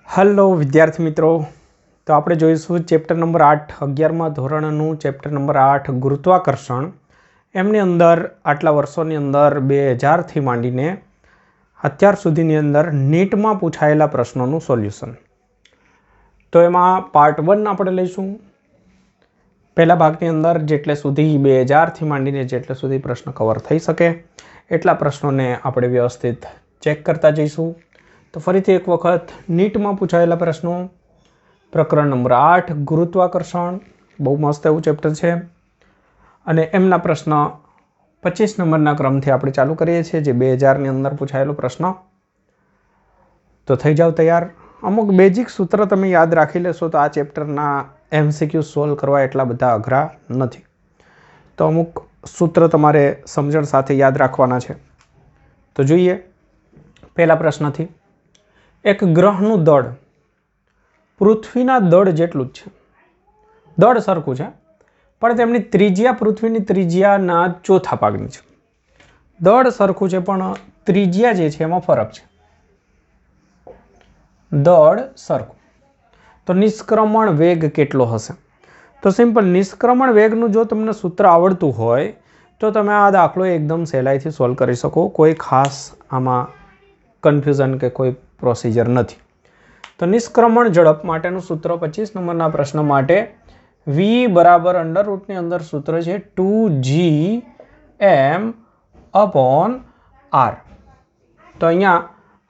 Hello વિદ્યાર્થી મિત્રો, તો આપણે જોઈશું ચેપ્ટર નંબર 8 11મા ધોરણનું ચેપ્ટર નંબર 8 ગુરુત્વાકર્ષણ. એમની અંદર આટલા વર્ષોની અંદર 2000થી માંડીને અત્યાર સુધીની અંદર નીટમાં પૂછાયેલા પ્રશ્નોનું સોલ્યુશન. તો એમાં પાર્ટ 1 આપણે લઈશું. પહેલા ભાગની અંદર જેટલે સુધી 2000થી માંડીને જેટલે સુધી પ્રશ્ન કવર થઈ શકે એટલા પ્રશ્નોને આપણે વ્યવસ્થિત ચેક કરતા જઈશું. તો ફરીથી એક વખત નીટમાં પૂછાયેલા પ્રશ્નો, પ્રકરણ નંબર 8 ગુરુત્વાકર્ષણ, બહુ મસ્ત એવું ચેપ્ટર છે. અને એમના પ્રશ્ન 25 નંબરના ક્રમથી આપણે ચાલુ કરીએ છીએ, જે 2000ની અંદર પૂછાયેલો પ્રશ્ન. તો થઈ જાવ તૈયાર. અમુક બેઝિક સૂત્ર તમે યાદ રાખી લેશો તો આ ચેપ્ટરના MCQ સોલ્વ કરવા એટલા બધા અઘરા નથી. તો અમુક સૂત્ર તમારે સમજણ સાથે યાદ રાખવાના છે. તો જોઈએ પહેલા પ્રશ્નથી. એક ગ્રહનું દળ પૃથ્વીના દળ જેટલું જ છે. દળ સરખું છે, પણ તેમની ત્રિજ્યા પૃથ્વીની ત્રિજ્યાના ચોથા ભાગની છે. દળ સરખું છે, પણ ત્રિજ્યા જે છે એમાં ફરક છે. દળ સરખું, તો નિષ્ક્રમણ વેગ કેટલો હશે? તો સિમ્પલ, નિષ્ક્રમણ વેગનું જો તમને સૂત્ર આવડતું હોય તો તમે આ દાખલો એકદમ સહેલાઈથી સોલ્વ કરી શકો. કોઈ ખાસ આમાં કન્ફ્યુઝન કે કોઈ પ્રોસિજર નથી. તો નિષ્ક્રમણ ઝડપ માટેનું સૂત્ર 25 નંબરના પ્રશ્ન માટે v બરાબર અંડર રૂટની અંદર સૂત્ર છે 2gm અપોન r. તો અહીંયા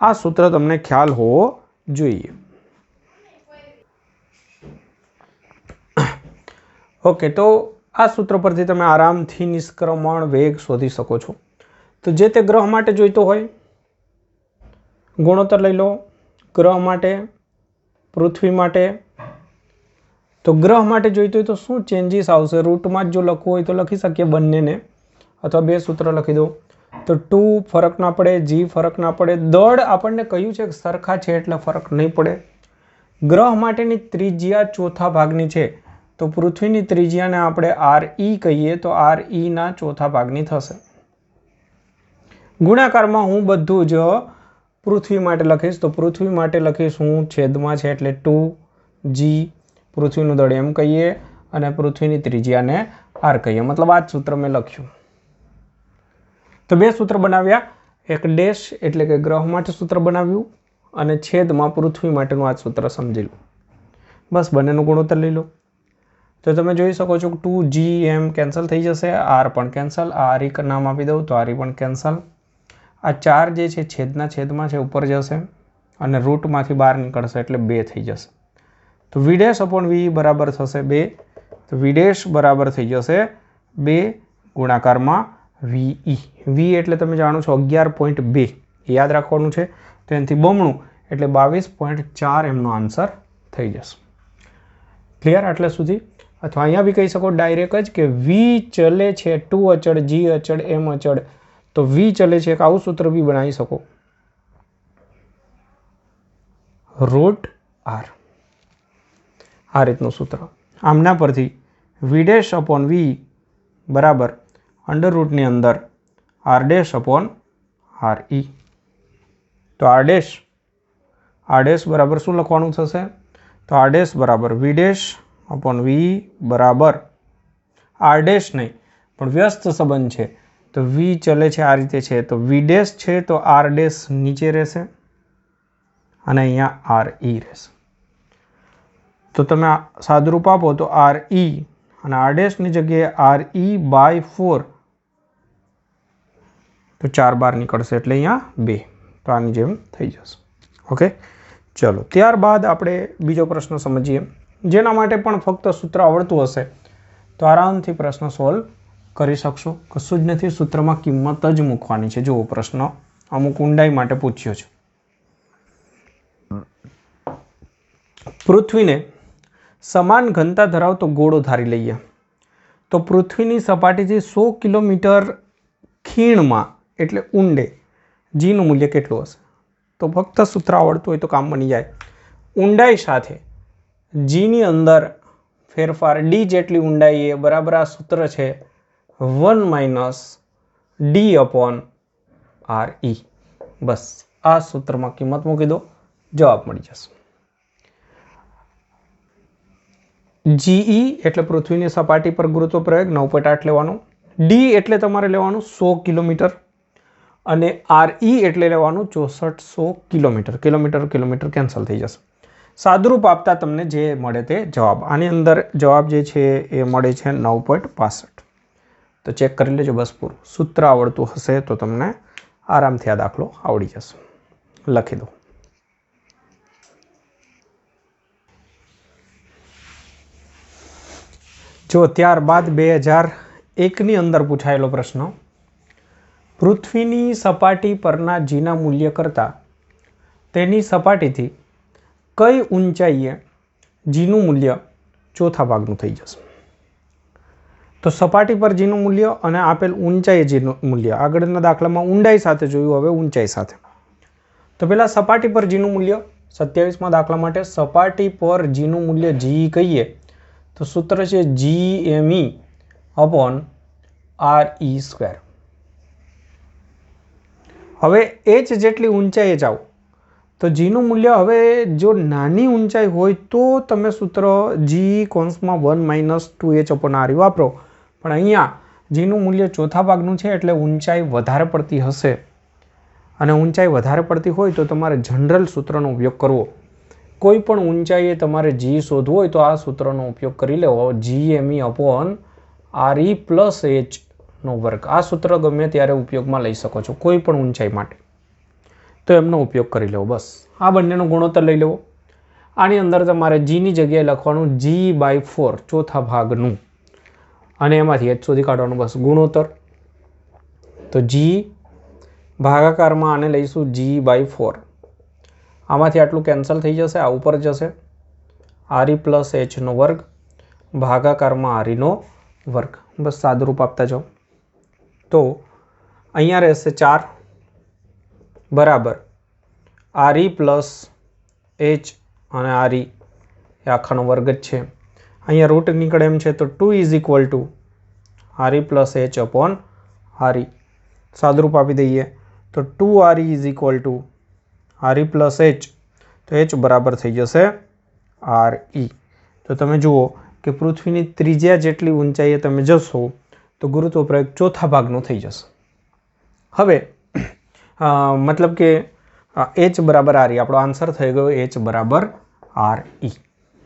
આ સૂત્ર તમને ખ્યાલ હોવો જોઈએ. ઓકે, તો આ સૂત્ર પરથી તમે આરામથી નિષ્ક્રમણ વેગ શોધી શકો છો. તો જે તે ગ્રહ માટે જોઈતો હોય ગુણોત્તર લઈ લો. ગ્રહ માટે, પૃથ્વી માટે. તો ગ્રહ માટે જોઈતું હોય તો શું ચેન્જીસ આવશે? રૂટમાં જ જો લખવું હોય તો લખી શકીએ બંનેને, અથવા બે સૂત્ર લખી દો. તો 2 ફરક ના પડે, g ફરક ના પડે. દળ આપણને કહ્યું છે કે સરખા છે એટલે ફરક નહીં પડે. ગ્રહ માટેની ત્રિજ્યા ચોથા ભાગની છે, તો પૃથ્વીની ત્રિજ્યાને આપણે RE કહીએ તો RE ના ચોથા ભાગની થશે. ગુણાકારમાં હું બધું જ પૃથ્વી માટે લખીશ. તો પૃથ્વી માટે લખીશ હું છેદમાં છે એટલે 2g, પૃથ્વીનું દળ એમ કહીએ અને પૃથ્વીની ત્રિજ્યાને r કહીએ. મતલબ આ જ સૂત્ર મેં લખ્યું. તો બે સૂત્ર બનાવ્યા. એક ડેશ એટલે કે ગ્રહ માટે સૂત્ર બનાવ્યું અને છેદમાં પૃથ્વી માટેનું આ સૂત્ર સમજી લો. બસ બંનેનું ગુણોત્તર લઈ લો. તો તમે જોઈ શકો છો કે 2gm કેન્સલ થઈ જશે, r પણ કેન્સલ. આ RE નામ આપી દઉં તો RE પણ કેન્સલ. આ 4 જે છે છેદના છેદમાં છે ઉપર જશે અને રૂટમાંથી બહાર નીકળશે એટલે 2 થઈ જશે. તો v ડેશ અપોન v બરાબર થશે 2. તો v ડેશ બરાબર થઈ જશે 2 ગુણાકારમાં VE. v એટલે તમે જાણો છો 11.2 યાદ રાખવાનું છે. તો એનાથી બમણું એટલે 22.4 એમનો આન્સર થઈ જશે. ક્લિયર આટલે સુધી? અથવા અહીંયા બી કહી શકો ડાયરેક્ટ જ કે v ચલે છે 2 અચળ, g અચળ, m અચળ. તો v ચલે છે, એક આવું સૂત્ર બી બનાવી શકો, રૂટ r. આ રીતનું સૂત્ર. આમના પરથી v ડેશ અપોન v બરાબર અંડર રૂટની અંદર r ડેશ અપોન RE. તો r ડેશ બરાબર શું લખવાનું થશે? તો r ડેશ બરાબર v ડેશ અપોન v બરાબર r ડેશ નહીં પણ વ્યસ્ત સંબંધ છે, તો v ચલે છે આ રીતે છે, તો v ડેશ છે તો r ડેશ નીચે રહેશે અને અહીંયા RE રહેશે. તો તમે સાદુરૂપ આપો તો RE અને r ડેશની જગ્યાએ RE બાય 4, તો 4 બાર નીકળશે એટલે અહીંયા 2. તો આની જેમ થઈ જશે. ઓકે, ચલો ત્યારબાદ આપણે બીજો પ્રશ્ન સમજીએ. જેના માટે પણ ફક્ત સૂત્ર આવડતું હશે તો આરામથી પ્રશ્ન સોલ્વ કરી શકશો. કશું જ નથી, સૂત્રમાં કિંમત જ મૂકવાની છે. જુઓ, પ્રશ્ન અમુક ઊંડાઈ માટે પૂછ્યો છે. પૃથ્વીને સમાન ઘનતા ધરાવતો ગોળો ધારી લઈએ તો પૃથ્વીની સપાટીથી 100 કિલોમીટર ખીણમાં એટલે ઊંડે જીનું મૂલ્ય કેટલું હશે? તો ફક્ત સૂત્ર આવડતું હોય તો કામ બની જાય. ઊંડાઈ સાથે જીની અંદર ફેરફાર d જેટલી ઊંડાઈ એ બરાબર આ સૂત્ર છે 1 - d અપોન RE. બસ આ સૂત્રમાં કિંમત મૂકી દો, જવાબ મળી જશે. જીઈ એટલે પૃથ્વીની સપાટી પર ગુરુત્વ પ્રયોગ 9.8 લેવાનો. ડી એટલે તમારે લેવાનું 100 કિલોમીટર અને આરઈ એટલે લેવાનું 6400 કિલોમીટર. કિલોમીટર કેન્સલ થઈ જશે. સાદુરૂપ આપતા તમને જે મળે તે જવાબ. આની અંદર જવાબ જે છે એ મળે છે 9.65. તો ચેક કરી લેજો બસ પૂરું. સૂત્ર આવડતું હશે તો તમને આરામથી આ દાખલો આવડી જશે. લખી દો. જો ત્યારબાદ 2001ની અંદર પૂછાયેલો પ્રશ્ન, પૃથ્વીની સપાટી પરના જીના મૂલ્ય કરતાં તેની સપાટીથી કઈ ઊંચાઈએ જીનું મૂલ્ય ચોથા ભાગનું થઈ જશે? તો સપાટી પર જીનું મૂલ્ય અને આપેલ ઊંચાઈએ જીનું મૂલ્ય. આગળના દાખલામાં ઊંડાઈ સાથે જોયું, હવે ઊંચાઈ સાથે. તો પહેલાં સપાટી પર જીનું મૂલ્ય 27માં દાખલા માટે સપાટી પર જીનું મૂલ્ય જી કહીએ તો સૂત્ર છે GME અપોન RE². હવે h જેટલી ઊંચાઈએ જાઓ તો જીનું મૂલ્ય, હવે જો નાની ઊંચાઈ હોય તો તમે સૂત્ર G કૌંસમાં 1 - 2h અપોન RE વાપરો. પણ અહીંયા જીનું મૂલ્ય ચોથા ભાગનું છે એટલે ઊંચાઈ વધારે પડતી હશે અને ઊંચાઈ વધારે પડતી હોય તો તમારે જનરલ સૂત્રનો ઉપયોગ કરવો. કોઈ પણ ઊંચાઈએ તમારે જી શોધવું હોય તો આ સૂત્રનો ઉપયોગ કરી લેવો, GME અપોન RE પ્લસ hનો વર્ગ. આ સૂત્ર ગમે ત્યારે ઉપયોગમાં લઈ શકો છો કોઈ પણ ઊંચાઈ માટે, તો એમનો ઉપયોગ કરી લેવો. બસ આ બંનેનો ગુણોત્તર લઈ લેવો. આની અંદર તમારે જીની જગ્યાએ લખવાનું G/4 ચોથા ભાગનું અને એમાંથી h શોધી કાઢવાનું. બસ ગુણોત્તર. તો G ભાગાકારમાં આને લઈશું G/4. આમાંથી આટલું કેન્સલ થઈ જશે, આ ઉપર જશે. RE પ્લસ hનો વર્ગ ભાગાકારમાં REનો વર્ગ. બસ સાદુરૂપ આપતા જાઓ. તો અહીંયા રહેશે 4 બરાબર RE પ્લસ h અને RE એ આખાનો વર્ગ જ છે. અહીંયા રૂટ નીકળે એમ છે તો 2 = RE plus h upon RE. સાદુરૂપ આપી દઈએ તો 2RE = RE પ્લસ h. તો h બરાબર થઈ જશે RE. તો તમે જુઓ કે પૃથ્વીની ત્રિજ્યા જેટલી ઊંચાઈએ તમે જશો તો ગુરુત્વ પ્રયોગ ચોથા ભાગનો થઈ જશે. હવે મતલબ કે h બરાબર RE આપણો આન્સર થઈ ગયો. h બરાબર RE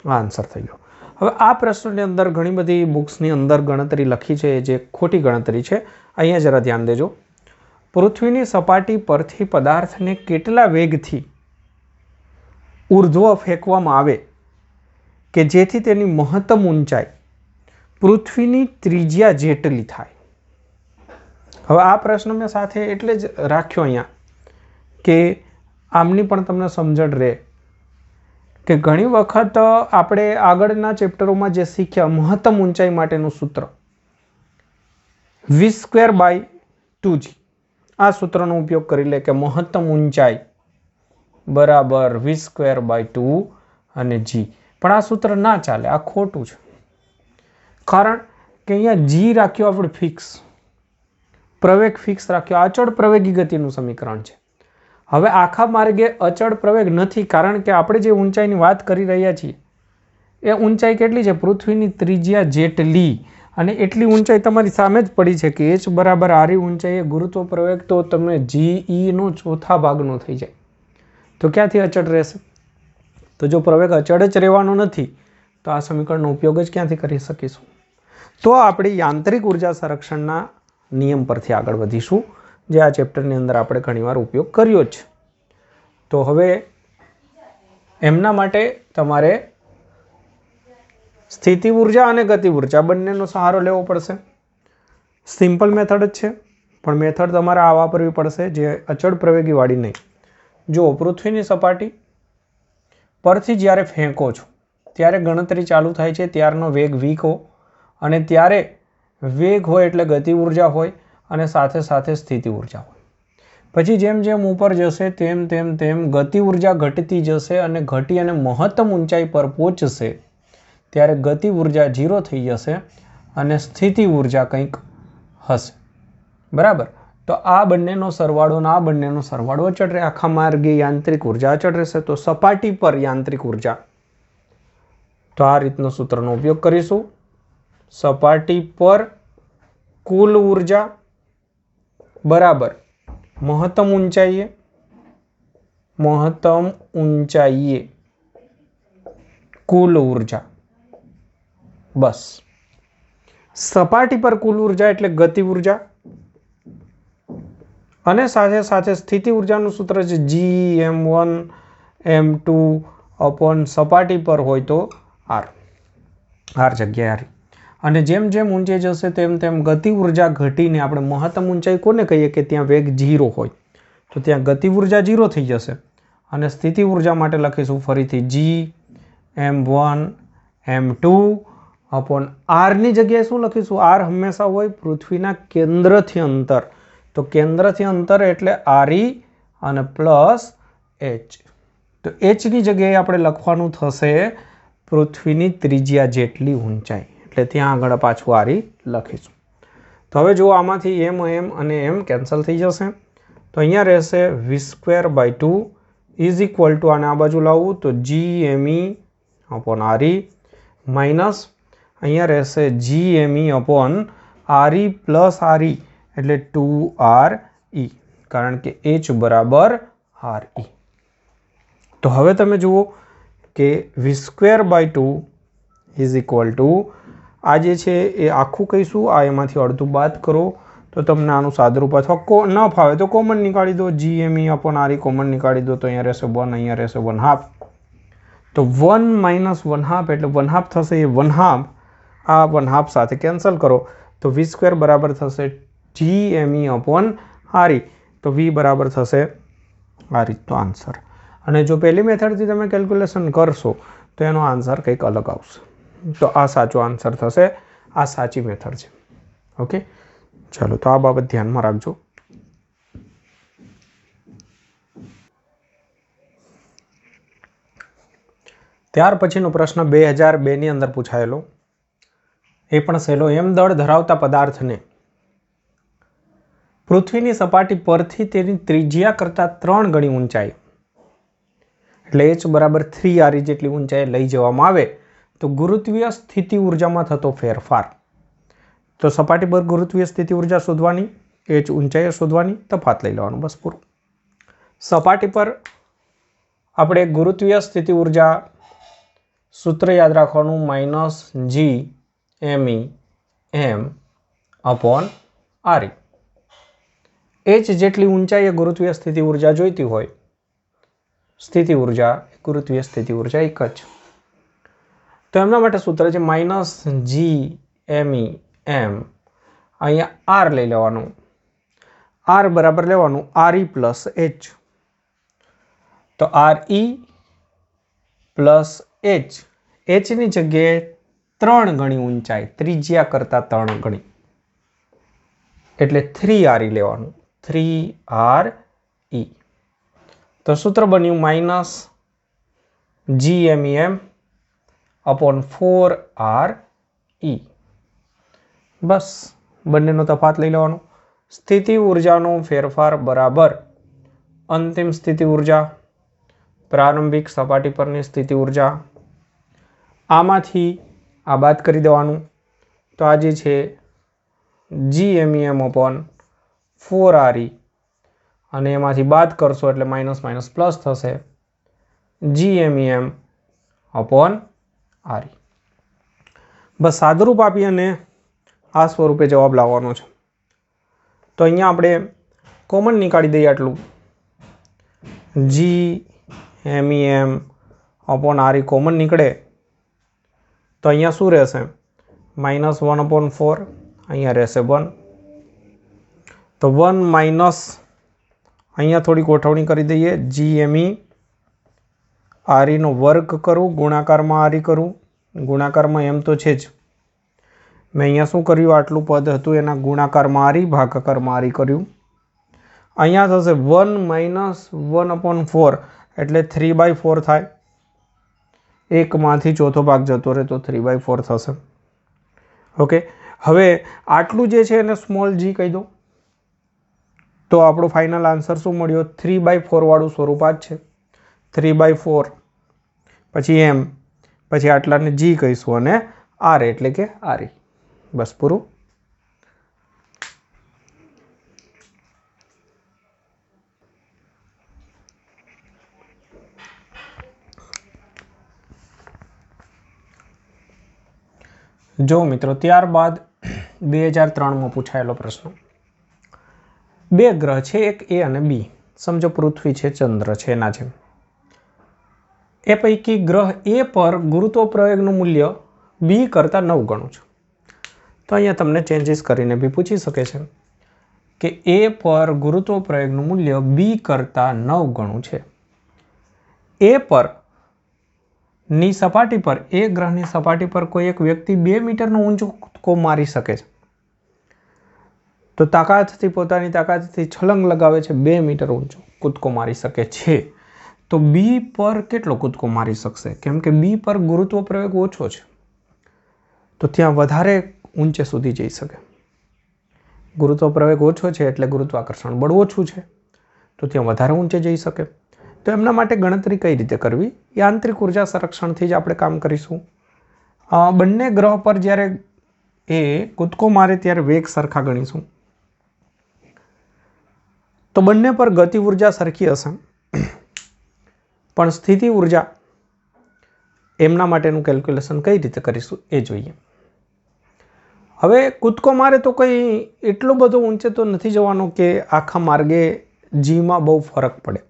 આ આન્સર થઈ ગયો. હવે આ પ્રશ્નની અંદર ઘણી બધી બુક્સની અંદર ગણતરી લખી છે જે ખોટી ગણતરી છે. અહીંયા જરા ધ્યાન દેજો. પૃથ્વીની સપાટી પરથી પદાર્થને કેટલા વેગથી ઉર્ધ્વ ફેંકવામાં આવે કે જેથી તેની મહત્તમ ઊંચાઈ પૃથ્વીની ત્રિજ્યા જેટલી થાય? હવે આ પ્રશ્ન મેં સાથે એટલે જ રાખ્યો અહીંયા કે આમની પણ તમને સમજણ રહે કે ઘણી વખત આપણે આગળના ચેપ્ટરોમાં જે શીખ્યા મહત્તમ ઊંચાઈ માટેનું સૂત્ર v²/2g, આ સૂત્રનો ઉપયોગ કરી લે કે મહત્તમ ઊંચાઈ બરાબર v²/2 અને g. પણ આ સૂત્ર ના ચાલે, આ ખોટું છે. કારણ કે અહીંયા g રાખ્યો આપણે ફિક્સ, પ્રવેગ ફિક્સ રાખ્યો. અચળ પ્રવેગી ગતિનું સમીકરણ છે. હવે આખા માર્ગે અચળ પ્રવેગ નથી કારણ કે આપણે જે ઊંચાઈની વાત કરી રહ્યા છીએ એ ઊંચાઈ કેટલી છે? પૃથ્વીની ત્રિજ્યા જેટલી. અને એટલી ઊંચાઈ તમારી સામે જ પડી છે કે h બરાબર RE ઊંચાઈએ ગુરુત્વ પ્રવેગ તો તમને GE નો ચોથા ભાગનો થઈ જાય. તો ક્યાંથી અચળ રહેશે? તો જો પ્રવેગ અચળ જ રહેવાનો નથી તો આ સમીકરણનો ઉપયોગ જ ક્યાંથી કરી શકીશું? તો આપણે યાંત્રિક ઉર્જા સંરક્ષણના નિયમ પરથી આગળ વધીશું જે આ ચેપ્ટરની અંદર આપણે ઘણીવાર ઉપયોગ કર્યો જ. તો હવે એમના માટે તમારે સ્થિતિ ઉર્જા અને ગતિ ઉર્જા બંનેનો સહારો લેવો પડશે. સિમ્પલ મેથડ જ છે પણ મેથડ તમારે આ વાપરવી પડશે જે અચળ પ્રવેગીવાળી નહીં. જો પૃથ્વીની સપાટી પરથી જ્યારે ફેંકો છો ત્યારે ગણતરી ચાલુ થાય છે ત્યારનો વેગ v કહો અને ત્યારે વેગ હોય એટલે ગતિ ઉર્જા હોય અને સાથે સાથે સ્થિતિ ઉર્જા હોય. પછી જેમ જેમ ઉપર જશે તેમ તેમ તેમ ગતિ ઉર્જા ઘટતી જશે અને ઘટી અને મહત્તમ ઊંચાઈ પર પહોંચશે ત્યારે ગતિ ઉર્જા 0 થઈ જશે અને સ્થિતિ ઉર્જા કંઈક હશે. બરાબર? તો આ બંનેનો સરવાળો અને આ બંનેનો સરવાળો અચળ રહે. આખા માર્ગે યાંત્રિક ઉર્જા અચળ રહેશે. તો સપાટી પર યાંત્રિક ઉર્જા તો આ રીતનો સૂત્રનો ઉપયોગ કરીશું. સપાટી પર કુલ ઊર્જા બરાબર મહત્તમ ઊંચાઈએ કુલ ઊર્જા. બસ, સપાટી પર કુલ ઊર્જા એટલે ગતિ ઊર્જા અને સાથે સાથે સ્થિતિ ઊર્જાનું સૂત્ર છે Gm1 m2 અપોન સપાટી પર હોય તો r જગ્યાએ r. અને જેમ જેમ ઊંચાઈ જશે તેમ તેમ ગતિ ઊર્જા ઘટીને આપણે મહત્તમ ઊંચાઈ કોને કહીએ કે ત્યાં વેગ 0 હોય તો ત્યાં ગતિ ઊર્જા 0 થઈ જશે. અને સ્થિતિ ઊર્જા માટે લખીશું ફરીથી Gm1 m2 અપોન આરની જગ્યાએ શું લખીશું? આર હંમેશા હોય પૃથ્વીના કેન્દ્રથી અંતર. તો કેન્દ્રથી અંતર એટલે RE અને પ્લસ H. તો Hની જગ્યાએ આપણે લખવાનું થશે પૃથ્વીની ત્રિજ્યા જેટલી ઊંચાઈ, એટલે ત્યાં આગળ પાછું RE લખીશું. તો હવે જો આમાંથી m અને m કેન્સલ થઈ જશે તો અહીંયા રહેશે v²/2 ઇઝ ઇક્વલ ટુ આને આ બાજુ લાવવું તો Gme અપોન RE માઇનસ અહીંયા રહેશે Gme upon RE plus RE એટલે 2RE, કારણ કે H બરાબર RE. તો હવે તમે જુઓ કે v²/2 ઇઝ ઇક્વલ ટુ આ જે છે એ આખું કહીશું, આ એમાંથી અડધું બાદ કરો તો તમને આનું સાદરૂપ અથવા ન ફાવે તો કોમન નીકાળી દો. Gme અપોન RE કોમન નીકાળી દો તો અહીંયા રહેશે 1, અહીંયા રહેશે 1/2. તો 1 માઇનસ 1/2 એટલે 1/2 થશે, એ 1/2 આ 1/2 સાથે કેન્સલ કરો તો v² બરાબર થશે Gme અપોન RE. તો v બરાબર થશે આ રીતનો આન્સર. અને જો પહેલી મેથડથી તમે કેલ્ક્યુલેશન કરશો તો એનો આન્સર કંઈક અલગ આવશે. તો આ સાચો આન્સર થશે, આ સાચી મેથડ છે. ઓકે, ચાલો તો આ બાબત ધ્યાનમાં રાખજો. ત્યાર પછીનો પ્રશ્ન 2002ની અંદર પૂછાયેલો, એ પણ સહેલો. એમ દળ ધરાવતા પદાર્થને પૃથ્વીની સપાટી પરથી તેની ત્રિજ્યા કરતાં 3 ગણી ઊંચાઈ એટલે h બરાબર 3RE જેટલી ઊંચાઈ લઈ જવામાં આવે તો ગુરુત્વીય સ્થિતિ ઊર્જામાં થતો ફેરફાર. તો સપાટી પર ગુરુત્વીય સ્થિતિ ઊર્જા શોધવાની, h ઊંચાઈ શોધવાની, તફાત લઈ લેવાનું, બસ પૂરું. સપાટી પર આપણે ગુરુત્વીય સ્થિતિ ઊર્જા સૂત્ર યાદ રાખવાનું -Gme m upon RE. h જેટલી ઊંચાઈએ ગુરુત્વીય સ્થિતિ ઊર્જા જોઈતી હોય, સ્થિતિ ઊર્જા ગુરુત્વીય સ્થિતિ ઊર્જા એક જ, તો એમના માટે સૂત્ર છે -Gme m, અહીંયા r લઈ લેવાનું, r બરાબર લેવાનું RE પ્લસ h. તો RE પ્લસ h, hની જગ્યાએ 3 ગણી ઊંચાઈ, ત્રિજ્યા કરતા 3 ગણી એટલે 3RE લેવાનું, 3RE. તો સૂત્ર બન્યું -Gme m અપોન 4RE. બસ, બંનેનો તફાત લઈ લેવાનો. સ્થિતિ ઊર્જાનો ફેરફાર બરાબર અંતિમ સ્થિતિ ઊર્જા, પ્રારંભિક સપાટી પરની સ્થિતિ ઊર્જા. આમાંથી આ બાદ કરી દેવાનું. તો આ જે છે Gme m અપોન 4RE અને એમાંથી બાદ કરશો એટલે માઇનસ માઇનસ પ્લસ થશે, Gme m અપોન RE. બસ સાદુરૂપ આપી અને આ સ્વરૂપે જવાબ લાવવાનો છે. તો અહીંયા આપણે કોમન નીકાળી દઈએ આટલું, Gme m upon RE common નીકળે તો અહીંયા શું રહેશે? -1/4, અહીંયા રહેશે 1. તો 1 માઇનસ અહીંયા થોડી ગોઠવણી કરી દઈએ, Gme RE નો વર્ગ કરું, ગુણાકારમાં RE કરું, ગુણાકારમાં m તો છે જ, મેં અહીંયા શું કર્યું, આટલું પદ હતું એના ગુણાકારમાં RE, ભાગાકારમાં RE કર્યું. અહીંયા થશે 1 માઇનસ 1/4 એટલે 3/4 થાય, એકમાંથી ચોથો ભાગ જતો રહે તો 3/4 થશે. ઓકે, હવે આટલું જે છે એને સ્મોલ g કહી દો તો આપણો ફાઇનલ આન્સર શું મળ્યો? 3/4 વાળું સ્વરૂપ આ જ છે, 3/4 પછી m પછી આટલાને જી કહીશું અને આર એટલે કે આરી. બસ પૂરું. જો મિત્રો, ત્યારબાદ 2003માં પૂછાયેલો પ્રશ્ન. બે ગ્રહ છે, એક એ અને બી. સમજો પૃથ્વી છે, ચંદ્ર છે, એના જેમ. એ પૈકી ગ્રહ એ પર ગુરુત્વ પ્રયોગનું મૂલ્ય બી કરતાં 9 ગણું છે. તો અહીંયા તમને ચેન્જીસ કરીને બી પૂછી શકે છે કે એ પર ગુરુત્વ પ્રયોગનું મૂલ્ય બી કરતાં 9 ગણું છે. એ પર ની સપાટી પર, એ ગ્રહની સપાટી પર કોઈ એક વ્યક્તિ 2 મીટરનો ઊંચો કૂદકો મારી શકે છે. તો તાકાતથી, પોતાની તાકાતથી છલંગ લગાવે છે, 2 મીટર ઊંચો કૂદકો મારી શકે છે. તો બી પર કેટલો કૂદકો મારી શકશે? કેમ કે બી પર ગુરુત્વ પ્રયોગ ઓછો છે, તો ત્યાં વધારે ઊંચે સુધી જઈ શકે. ગુરુત્વ પ્રયોગ ઓછો છે એટલે ગુરુત્વાકર્ષણ બળ ઓછું છે, તો ત્યાં વધારે ઊંચે જઈ શકે. તો એમના માટે ગણતરી કઈ રીતે કરવી? યાંત્રિક ઉર્જા સંરક્ષણથી જ આપણે કામ કરીશું. બંને ગ્રહ પર જ્યારે એ કૂદકો મારે ત્યારે વેગ સરખા ગણીશું. તો બંને પર ગતિ ઉર્જા સરખી હશે, પણ સ્થિતિ ઉર્જા, એમના માટેનું કેલ્ક્યુલેશન કઈ રીતે કરીશું એ જોઈએ. હવે કૂદકો મારે તો કંઈ એટલો બધો ઊંચે તો નથી જવાનો કે આખા માર્ગે જીમાં બહુ ફરક પડે.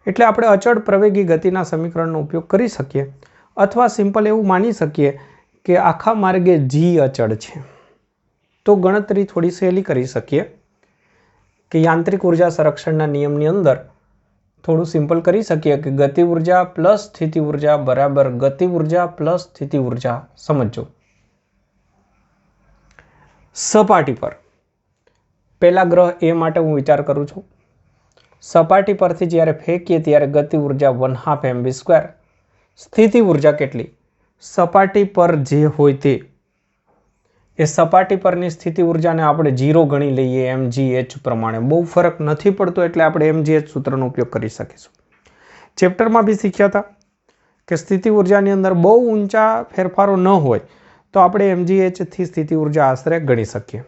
એટલે આપણે અચળ પ્રવેગી ગતિના સમીકરણનો ઉપયોગ કરી શકીએ, અથવા સિમ્પલ એવું માની શકીએ કે આખા માર્ગે જી અચળ છે. તો ગણતરી થોડી સહેલી કરી શકીએ કે યાંત્રિક ઉર્જા સંરક્ષણના નિયમની અંદર થોડું સિમ્પલ કરી શકીએ કે ગતિ ઉર્જા પ્લસ સ્થિતિ ઉર્જા બરાબર ગતિ ઉર્જા પ્લસ સ્થિતિ ઉર્જા. સમજો, સપાટી પર પહેલા ગ્રહ એ માટે હું વિચાર કરું છું. સપાટી પરથી જ્યારે ફેંકીએ ત્યારે ગતિ ઉર્જા 1/2 mv². સ્થિતિ ઉર્જા કેટલી? સપાટી પર જે હોય તે, એ સપાટી પરની સ્થિતિ ઉર્જાને આપણે 0 ગણી લઈએ mgh પ્રમાણે. બહુ ફરક નથી પડતો એટલે આપણે mgh સૂત્રનો ઉપયોગ કરી શકીશું. ચેપ્ટરમાં બી શીખ્યા હતા કે સ્થિતિ ઉર્જાની અંદર બહુ ઊંચા ફેરફારો ન હોય તો આપણે mgh થી સ્થિતિ ઉર્જા આશરે ગણી શકીએ.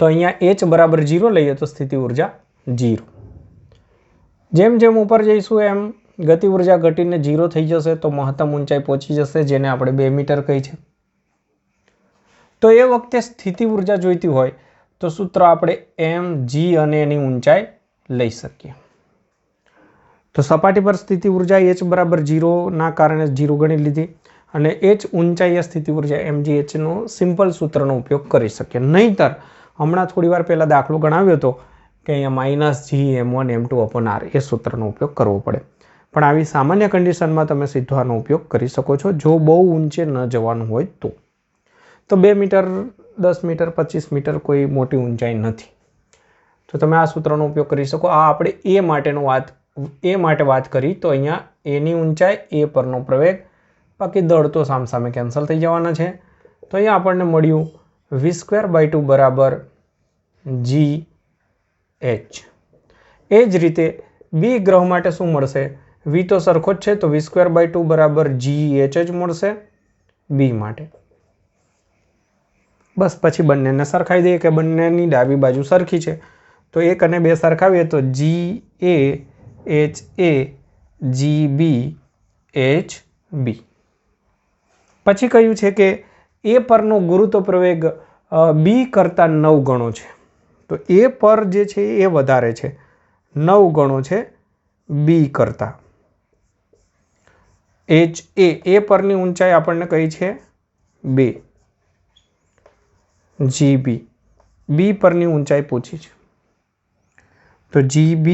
તો અહીંયા h બરાબર 0 લઈએ તો સ્થિતિ ઉર્જા 0. જેમ જેમ ઉપર જઈશું એમ ગતિ ઉર્જા ઘટીને 0 થઈ જશે, તો મહત્તમ ઊંચાઈ પહોંચી જશે, જેને આપણે 2 મીટર કહી છે. તો એ વખતે સ્થિતિ ઉર્જા જોઈતી હોય તો સૂત્ર આપણે mg અને એની ઊંચાઈ લઈ શકીએ. તો સપાટી પર સ્થિતિ ઉર્જા h બરાબર 0 ના કારણે 0 ગણી લીધી, અને h ઊંચાઈ એ સ્થિતિ ઉર્જા mgh નો સિમ્પલ સૂત્રનો ઉપયોગ કરી શકીએ. નહીતર હમણાં થોડી વાર પહેલા દાખલો ગણાવ્યો હતો કે અહીંયા -gm1m2/r એ સૂત્રનો ઉપયોગ કરવો પડે. પણ આવી સામાન્ય કન્ડિશનમાં તમે સીધો આનો ઉપયોગ કરી શકો છો, જો બહુ ઊંચે ન જવાનું હોય તો. તો 2 મીટર, 10 મીટર, 25 મીટર કોઈ મોટી ઊંચાઈ નથી, તો તમે આ સૂત્રનો ઉપયોગ કરી શકો. આ આપણે એ માટે વાત કરી, તો અહીંયા એની ઊંચાઈ, એ પરનો પ્રવેગ, બાકી દળ તો સામસામે કેન્સલ થઈ જવાના છે. તો અહીંયા આપણને મળ્યું v²/2 બરાબર gh. એ જ રીતે બી ગ્રહ માટે શું મળશે? v તો સરખો જ છે, તો v²/2 બરાબર gh જ મળશે બી માટે. બસ પછી બંનેને સરખાવી દઈએ કે બંનેની ડાબી બાજુ સરખી છે, તો 1 અને 2 સરખાવીએ તો GA HA GB HB. પછી કહ્યું છે કે એ પરનો ગુરુત્વ પ્રવેગ બી કરતાં 9 ગણો છે. તો એ પર જે છે એ વધારે છે, 9 ગણો છે બી કરતાં. એ પરની ઊંચાઈ આપણને કઈ છે? 2 GB. બી પરની ઊંચાઈ પૂછી છે, તો GB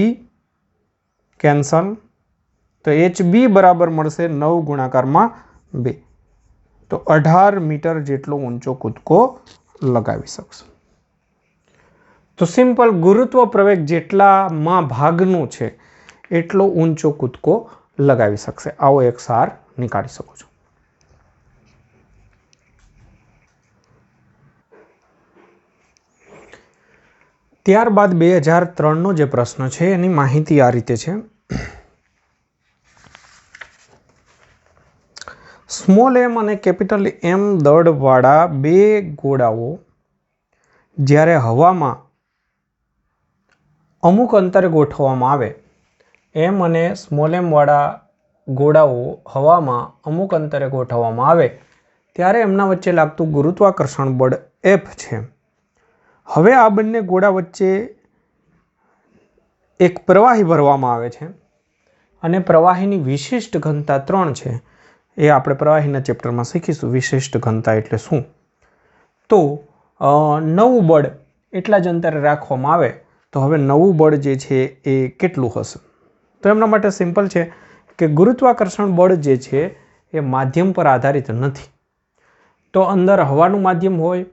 કેન્સલ, તો HB બરાબર મળશે 9 ગુણાકારમાં 2, તો 18 મીટર જેટલો ઊંચો કૂદકો લગાવી શકશો. તો સિમ્પલ ગુરુત્વ પ્રવેગ જેટલામાં ભાગનું છે એટલો ઊંચો કૂદકો લગાવી શકશે. આવો એક સાર નીકાળી શકો છો. ત્યારબાદ 2003નો જે પ્રશ્ન છે એની માહિતી આ રીતે છે. સ્મોલ એમ અને કેપિટલ એમ દળવાળા બે ગોળાઓ જ્યારે હવામાં અમુક અંતરે ગોઠવવામાં આવે, એમ અને સ્મોલ એમ વાળા ગોળાઓ હવામાં અમુક અંતરે ગોઠવવામાં આવે ત્યારે એમના વચ્ચે લાગતું ગુરુત્વાકર્ષણ બળ એફ છે. હવે આ બંને ગોળા વચ્ચે એક પ્રવાહી ભરવામાં આવે છે અને પ્રવાહીની વિશિષ્ટ ઘનતા 3 છે. એ આપણે પ્રવાહીના ચેપ્ટરમાં શીખીશું વિશિષ્ટ ઘનતા એટલે શું. તો નવું બળ એટલા જ અંતરે રાખવામાં આવે તો હવે નવું બળ જે છે એ કેટલું હશે? તો એમના માટે સિમ્પલ છે કે ગુરુત્વાકર્ષણ બળ જે છે એ માધ્યમ પર આધારિત નથી. તો અંદર હવાનું માધ્યમ હોય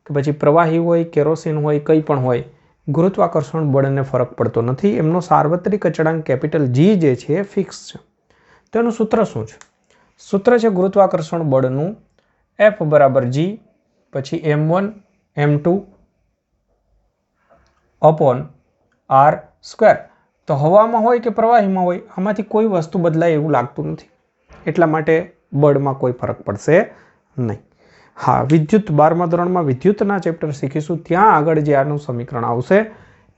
કે પછી પ્રવાહી હોય, કેરોસીન હોય, કંઈ પણ હોય, ગુરુત્વાકર્ષણ બળને ફરક પડતો નથી. એમનો સાર્વત્રિક અચળાંક કેપિટલ જી જે છે એ ફિક્સ છે. તો એનું સૂત્ર શું છે? સૂત્ર છે ગુરુત્વાકર્ષણ બળનું એફ બરાબર જી પછી m1 m2 upon R square. તો હવામાં હોય કે પ્રવાહીમાં હોય આમાંથી કોઈ વસ્તુ બદલાય એવું લાગતું નથી, એટલા માટે બળમાં કોઈ ફરક પડશે નહીં. હા, વિદ્યુત 12મા ધોરણમાં વિદ્યુતના ચેપ્ટર શીખીશું, ત્યાં આગળ જે આનું સમીકરણ આવશે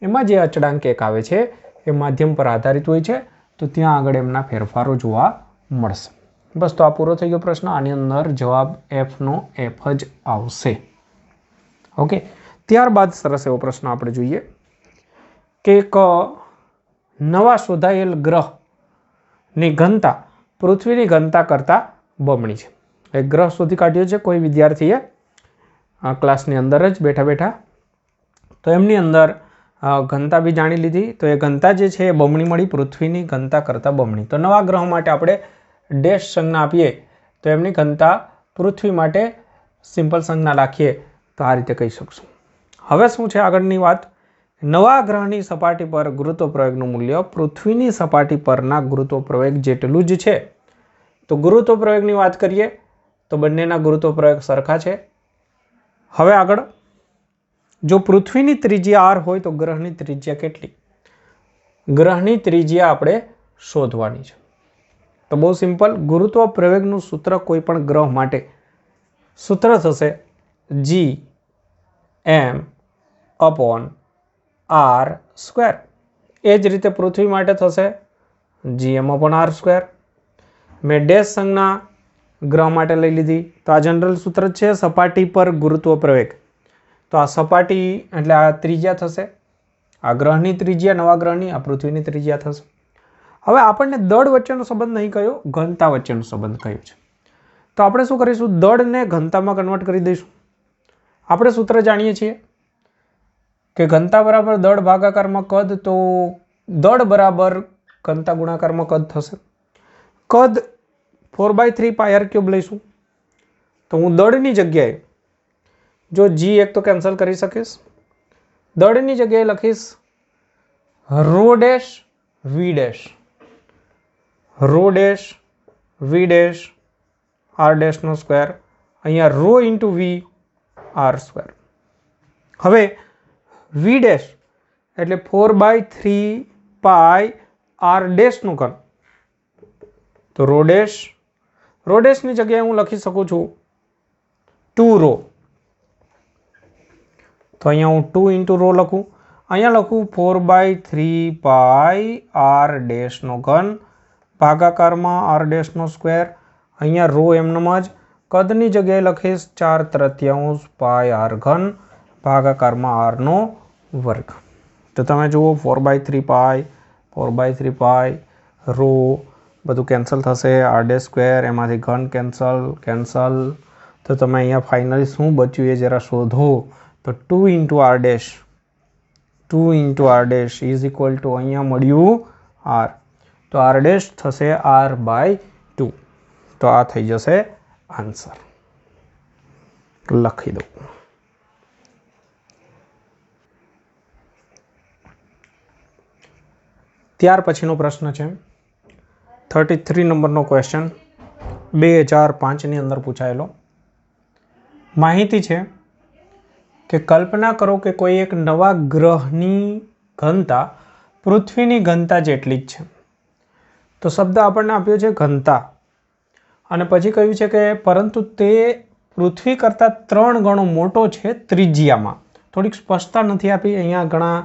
એમાં જે અચળાંક એક આવે છે એ માધ્યમ પર આધારિત હોય છે, તો ત્યાં આગળ એમના ફેરફારો જોવા મળશે. બસ, તો આ પૂરો થઈ ગયો પ્રશ્ન. આની અંદર જવાબ એફનો એફ જ આવશે. ઓકે, ત્યારબાદ સરસ એવો પ્રશ્ન આપણે જોઈએ કે એક નવા શોધાયેલ ગ્રહની ઘનતા પૃથ્વીની ઘનતા કરતાં બમણી છે. એક ગ્રહ શોધી કાઢ્યો છે કોઈ વિદ્યાર્થીએ ક્લાસની અંદર જ બેઠા બેઠા, તો એમની અંદર ઘનતા બી જાણી લીધી. તો એ ઘનતા જે છે એ બમણી મળી, પૃથ્વીની ઘનતા કરતાં બમણી. તો નવા ગ્રહ માટે આપણે ડેશ સંજ્ઞા આપીએ તો એમની ઘનતા પૃથ્વી માટે સિમ્પલ સંજ્ઞા રાખીએ તો આ રીતે કહી શકશું. હવે શું છે આગળની વાત? નવા ગ્રહની સપાટી પર ગુરુત્વ પ્રવેગનું મૂલ્ય પૃથ્વીની સપાટી પરના ગુરુત્વ પ્રવેગ જેટલું જ છે. તો ગુરુત્વ પ્રવેગની વાત કરીએ તો બંનેના ગુરુત્વ પ્રવેગ સરખા છે. હવે આગળ, જો પૃથ્વીની ત્રિજ્યા r હોય તો ગ્રહની ત્રિજ્યા કેટલી? ગ્રહની ત્રિજ્યા આપણે શોધવાની છે. તો બહુ સિમ્પલ, ગુરુત્વ પ્રવેગનું સૂત્ર કોઈ પણ ગ્રહ માટે સૂત્ર થશે gm અપોન આર સ્ક્વેર. એ જ રીતે પૃથ્વી માટે થશે gm અપોન આર સ્ક્વેર. મેં ડેશ સંજ્ઞા ગ્રહ માટે લઈ લીધી, તો આ જનરલ સૂત્ર છે સપાટી પર ગુરુત્વ પ્રવેગ. તો આ સપાટી એટલે આ ત્રિજ્યા થશે, આ ગ્રહની ત્રિજ્યા નવા ગ્રહની, આ પૃથ્વીની ત્રિજ્યા થશે. હવે આપણને દળ વચ્ચેનો સંબંધ નહીં કહ્યો, ઘનતા વચ્ચેનો સંબંધ કહ્યો છે. તો આપણે શું કરીશું? દળને ઘનતામાં કન્વર્ટ કરી દઈશું. આપણે સૂત્ર જાણીએ છીએ કે ઘનતા બરાબર દળ ભાગાકારમાં કદ, તો દળ બરાબર ઘનતા ગુણાકારમાં કદ થશે. કદ 4/3 પાય r ક્યુબ લઈશું તો હું દળની જગ્યાએ જો g એક તો કેન્સલ કરી શકીશ, દળની જગ્યાએ લખીશ rho dash v dash, rho dash v dash R ડેશનો સ્ક્વેર, અહીંયા rho into v R square. હવે વી ડેશ એટલે 4/3 પાય આર ડેશનું ઘન, તો રો ડેશ, રો ડેશની જગ્યાએ હું લખી શકું છું 2 રો. તો અહીંયા હું 2 ઇન્ટુ રો લખું, અહીંયા લખું 4/3 પાય આર ડેશનો ઘન ભાગાકારમાં આર ડેશનો સ્ક્વેર. અહીંયા રો એમનેમ જ, કદની જગ્યાએ લખીશ 4/3 પાય આર ઘન ભાગાકારમાં આરનો વર્ગ. તો તમે જુઓ 4/3 પાય 4/3 પાય રો બધું કેન્સલ થશે, આર ડેશ સ્ક્વેર એમાંથી ઘન કેન્સલ. તો તમે અહીંયા ફાઇનલી શું બચ્યું એ જરા શોધો. તો 2 into R dash, 2 into R dash is equal to અહીંયા મળ્યું આર, તો આર ડેશ થશે r/2. તો આ થઈ જશે આન્સર. લખી દઉં. ત્યાર પછીનો પ્રશ્ન છે 33 નંબરનો ક્વેશ્ચન, 2005ની અંદર પૂછાયેલો. માહિતી છે કે કલ્પના કરો કે કોઈ એક નવા ગ્રહની ઘનતા પૃથ્વીની ઘનતા જેટલી જ છે. તો શબ્દ આપણને આપ્યો છે ઘનતા, અને પછી કહ્યું છે કે પરંતુ તે પૃથ્વી કરતાં 3 ગણો મોટો છે ત્રિજ્યામાં. થોડીક સ્પષ્ટતા નથી આપી, અહીંયા ઘણા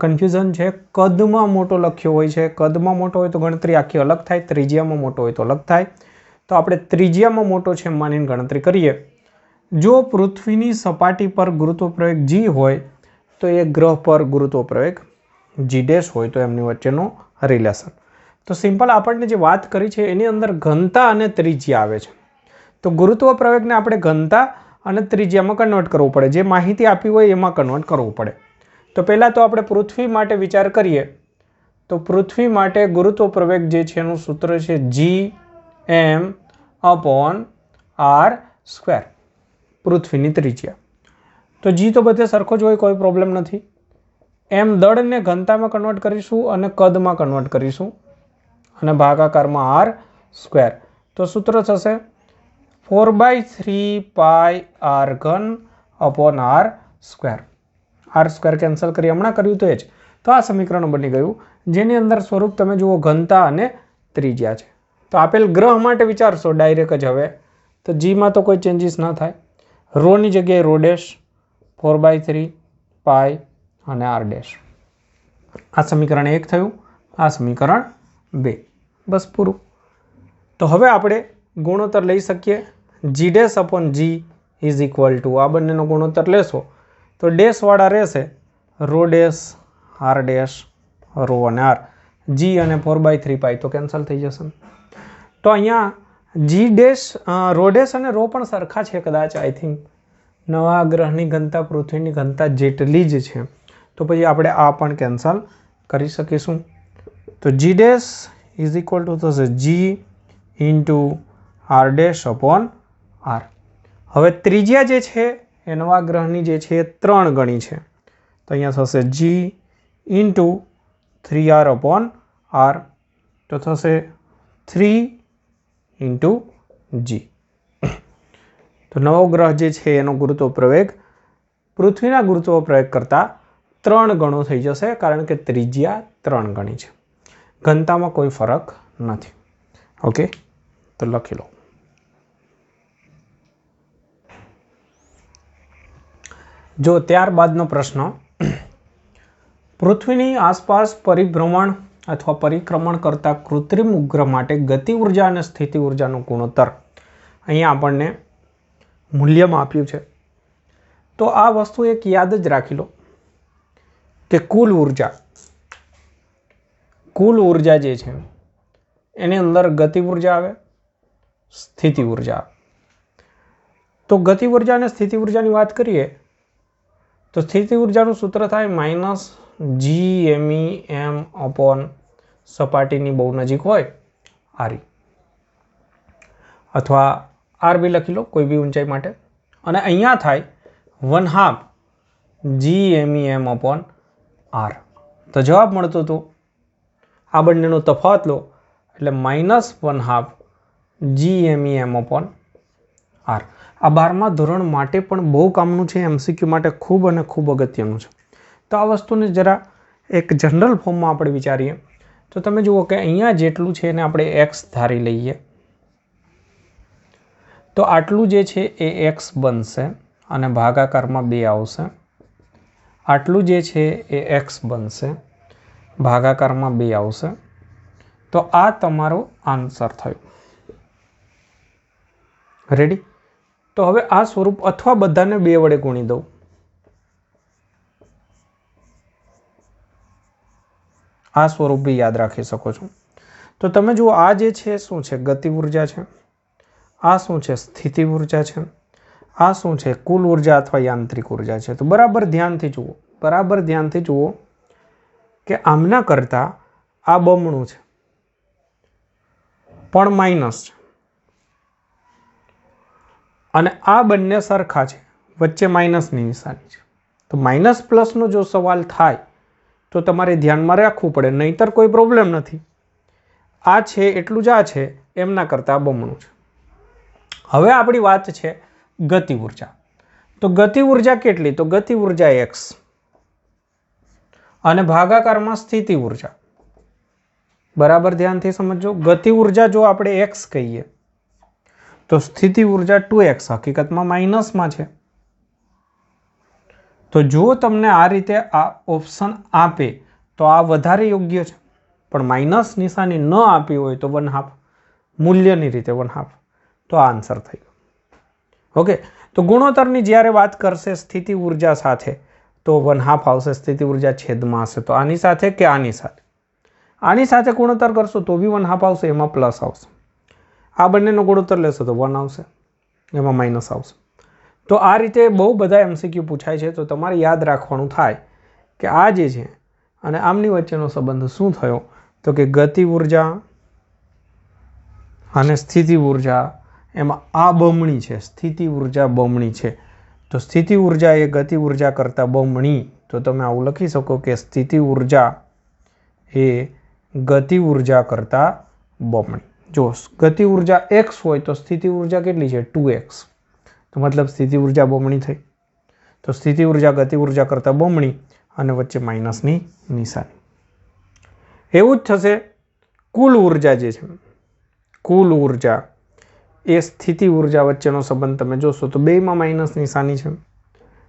કન્ફ્યુઝન છે. કદમાં મોટો લખ્યો હોય છે, કદમાં મોટો હોય તો ગણતરી આખી અલગ થાય, ત્રિજ્યામાં મોટો હોય તો અલગ થાય. તો આપણે ત્રિજ્યામાં મોટો છે એમ માનીને ગણતરી કરીએ. જો પૃથ્વીની સપાટી પર ગુરુત્વ પ્રવેગ g હોય તો એ ગ્રહ પર ગુરુત્વ પ્રવેગ g ડેશ હોય તો એમની વચ્ચેનો રિલેશન. તો સિમ્પલ આપણને જે વાત કરી છે એની અંદર ઘનતા અને ત્રિજ્યા આવે છે. તો ગુરુત્વ પ્રવેગને આપણે ઘનતા અને ત્રિજ્યામાં કન્વર્ટ કરવું પડે, જે માહિતી આપી હોય એમાં કન્વર્ટ કરવું પડે. તો પહેલાં તો આપણે પૃથ્વી માટે વિચાર કરીએ તો પૃથ્વી માટે ગુરુત્વ પ્રવેગ જે છે એનું સૂત્ર છે G/r², પૃથ્વીની ત્રિજ્યા. તો g તો બધે સરખો જ હોય, કોઈ પ્રોબ્લેમ નથી. એમ દળને ઘનતામાં કન્વર્ટ કરીશું અને કદમાં કન્વર્ટ કરીશું અને ભાગાકારમાં r². તો સૂત્ર થશે 4/3πr3/r². r² કેન્સલ કરી હમણાં કર્યું તો એ જ. તો આ સમીકરણ બની ગયું, જેની અંદર સ્વરૂપ તમે જુઓ ઘનતા અને ત્રિજ્યા છે. તો આપેલ ગ્રહ માટે વિચારશો ડાયરેક્ટ જ હવે, તો જીમાં તો કોઈ ચેન્જીસ ન થાય. રોની જગ્યાએ રો ડેશ, 4/3π અને r ડેશ. આ સમીકરણ 1 થયું, આ સમીકરણ 2. બસ પૂરું. તો હવે આપણે ગુણોત્તર લઈ શકીએ. g'/g ઇઝ ઇક્વલ ટુ, આ બંનેનો ગુણોત્તર લેશો તો ડેશવાળા રહેશે, rho dash, r dash, rho અને r. g અને 4/3π તો કેન્સલ થઈ જશે. તો અહીંયા g ડેશ, રો ડેશ અને રો પણ સરખા છે કદાચ, આઈ થિંક. નવા ગ્રહની ઘનતા પૃથ્વીની ઘનતા જેટલી જ છે, તો પછી આપણે આ પણ કેન્સલ કરી શકીશું. તો g dash is equal two થશે g into r dash upon r. હવે ત્રિજ્યા જે છે એ નવા ગ્રહની જે છે એ 3 ગણી છે, તો અહીંયા થશે g into 3r upon r. તો થશે 3 ઇન્ટુ g. તો નવો ગ્રહ જે છે એનો ગુરુત્વ પ્રવેગ પૃથ્વીના ગુરુત્વ પ્રવેગ કરતાં 3 ગણો થઈ જશે, કારણ કે ત્રિજ્યા 3 ગણી છે. ઘનતામાં કોઈ ફરક નથી. ઓકે, તો લખી લો. જો ત્યારબાદનો પ્રશ્ન, પૃથ્વીની આસપાસ પરિભ્રમણ અથવા પરિક્રમણ કરતા કૃત્રિમ ઉપગ્રહ માટે ગતિ ઉર્જા અને સ્થિતિ ઉર્જાનો ગુણોત્તર અહીંયા આપણને મૂલ્યમાં આપ્યું છે. તો આ વસ્તુ એક યાદ જ રાખી લો કે કુલ ઉર્જા જે છે એની અંદર ગતિ ઉર્જા આવે, સ્થિતિ ઉર્જા આવે. તો ગતિ ઉર્જા અને સ્થિતિ ઉર્જાની વાત કરીએ તો સ્થિતિ ઉર્જાનું સૂત્ર થાય -Gmem અપોન સપાટીની બહુ નજીક હોય RE, અથવા RB લખી લો કોઈ બી ઊંચાઈ માટે. અને અહીંયા થાય 1/2 Gmem અપોન R. તો જવાબ મળતો હતો, આ બંનેનો તફાવત લો એટલે -1/2 Gmem અપોન R. આ 12મા ધોરણ માટે પણ બહુ કામનું છે, MCQ માટે ખૂબ અને ખૂબ અગત્યનું છે. તો આ વસ્તુને જરા એક જનરલ ફોર્મમાં આપણે વિચારીએ તો તમે જુઓ કે અહીંયા જેટલું છે એને આપણે x ધારી લઈએ, તો આટલું જે છે એ x બનશે અને ભાગાકારમાં 2 આવશે. આટલું જે છે એ x બનશે, ભાગાકારમાં 2 આવશે. તો આ તમારો આન્સર થયો. રેડી? તો હવે આ સ્વરૂપ અથવા બધાને 2 વડે ગુણી દઉં. આ સ્વરૂપ બી યાદ રાખી શકો છો. તો તમે જુઓ આ જે છે શું છે, ગતિ ઉર્જા છે. આ શું છે, સ્થિતિ ઉર્જા છે. આ શું છે, કુલ ઉર્જા અથવા યાંત્રિક ઉર્જા છે. તો બરાબર ધ્યાનથી જુઓ કે આમના કરતાં આ બમણું છે પણ માઇનસ છે, અને આ બંને સરખા છે, વચ્ચે માઇનસની નિશાની છે. તો માઇનસ પ્લસનો જો સવાલ થાય તો તમારે ધ્યાનમાં રાખવું પડે, નહીતર કોઈ પ્રોબ્લેમ નથી. આ છે એટલું જ આ છે, એમના કરતાં બમણું છે. હવે આપણી વાત છે ગતિ ઉર્જા. તો ગતિ ઉર્જા કેટલી? તો ગતિ ઉર્જા x અને ભાગાકારમાં સ્થિતિ ઉર્જા. બરાબર ધ્યાનથી સમજો. ગતિ ઉર્જા જો આપણે x કહીએ तो स्थिति ऊर्जा 2x हकीकतमां माइनसमां छे। तो जो तमने आ रीते आ ऑप्शन आपे तो आ वधारे योग्य छे, पण माइनस निशानी न आपी होय तो 1/2 मूल्यनी रीते 1/2 तो आ आंसर थई गयो। ओके, तो गुणोत्तरनी ज्यारे वात करशे स्थिति ऊर्जा साथे तो 1/2 आवशे, स्थिति ऊर्जा छेदमां हशे तो आनी साथे के आनी साथे, आनी साथे गुणोत्तर करशो तो बी 1/2 आवशे, एमां प्लस आवशे। आ बंनेनो गुणोत्तर लेशो तो 1 आवशे, एमां माइनस आवशे। तो आ रीते बहु बधा एमसीक्यू पूछाय छे। तो तमारे याद राखवानुं थाय के आ जे छे अने आमनी वच्चेनो संबंध शुं थयो, तो कि गति ऊर्जा अने स्थिति ऊर्जा एमां आ बमणी छे, स्थिति ऊर्जा बमणी छे। तो स्थिति ऊर्जा ए गति ऊर्जा करता बमणी, तो तमे आवुं लखी शको कि स्थिति ऊर्जा ए गति ऊर्जा करता बमणी। जो गति ऊर्जा x होय तो स्थिति ऊर्जा केटली छे 2x, तो मतलब स्थिति ऊर्जा बमणी थई। तो स्थिति ऊर्जा गति ऊर्जा करता बमणी अने वच्चे माइनसनी निशानी। एवुं ज थशे कुल ऊर्जा जे छे, कुल ऊर्जा ए स्थिति ऊर्जा वच्चेनो संबंध तमे जोशो तो बेयमां माइनस निशानी छे,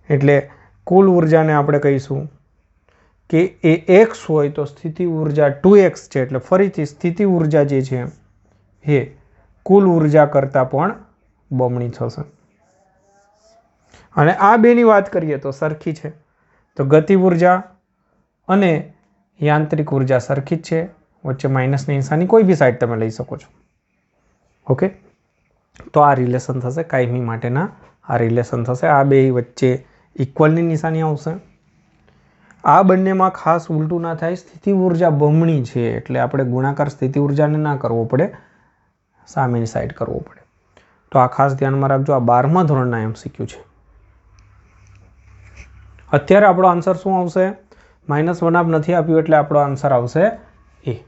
एटले कुल ऊर्जाने आपणे कहीशुं कि ए x होय तो स्थिति ऊर्जा 2x छे, एटले फरीथी स्थिति ऊर्जा जे छे ए कुल ऊर्जा करता पण बमणी थशे। अने आ बेनी वात करीए तो सरखी छे। तो गति ऊर्जा अने यांत्रिक ऊर्जा सरखी ज छे, वच्चे माइनसनी निशानी कोई भी साइड तमे लई शको छो। ओके, तो आ रिलेशन थशे, कायमी माटेना आ रिलेशन थशे। आ बे वच्चे इक्वलनी निशानी आवशे। आ बंनेमां खास उलटू ना थाय, स्थिति ऊर्जा बमणी छे एटले आपणे गुणाकार स्थिति ऊर्जाने ना करवो पड़े, सामेनी साइड करवो पड़े। तो आ खास ध्यानमां राखजो, आ 12मा धोरणना एमसीक्यू छे। अत्यारे आपणो आंसर शुं आवशे? -1/2 नथी आप्युं एटले आपणो आंसर आवशे ए।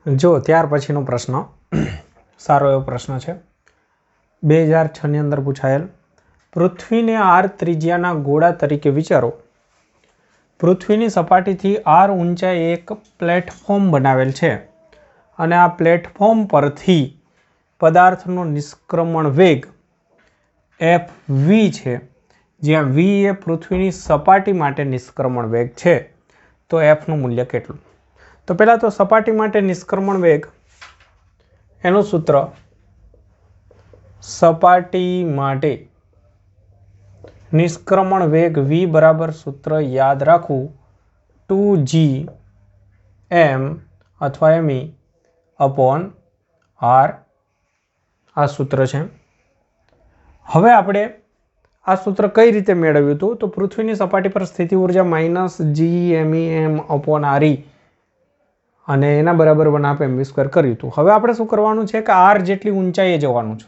जो त्यार पछीनो प्रश्न सारो एवो प्रश्न छे। 2006 ની અંદર પૂછાયેલ, પૃથ્વીને r ત્રિજ્યાના ગોળા તરીકે વિચારો। પૃથ્વીની સપાટીથી r ઊંચાઈ એક પ્લેટફોર્મ બનાવેલ છે અને આ પ્લેટફોર્મ પરથી પદાર્થનો નિષ્ક્રમણ વેગ fv છે, જ્યાં v એ પૃથ્વીની સપાટી માટે નિષ્ક્રમણ વેગ છે। તો f નું મૂલ્ય કેટલું? તો પહેલા તો સપાટી માટે નિષ્ક્રમણ વેગ એનું સૂત્ર, સપાટી માટે નિષ્ક્રમણ વેગ v બરાબર સૂત્ર યાદ રાખવું 2gm અથવા me अपॉन r। આ સૂત્ર છે। હવે આપણે આ સૂત્ર કઈ રીતે મેળવ્યું હતું? તો પૃથ્વીની સપાટી પર સ્થિતિ ઊર્જા -gmem अपॉन re અને એના બરાબર 1/2 mv² કર્યું હતું। હવે આપણે શું કરવાનું છે કે r જેટલી ઊંચાઈએ જવાનું છે।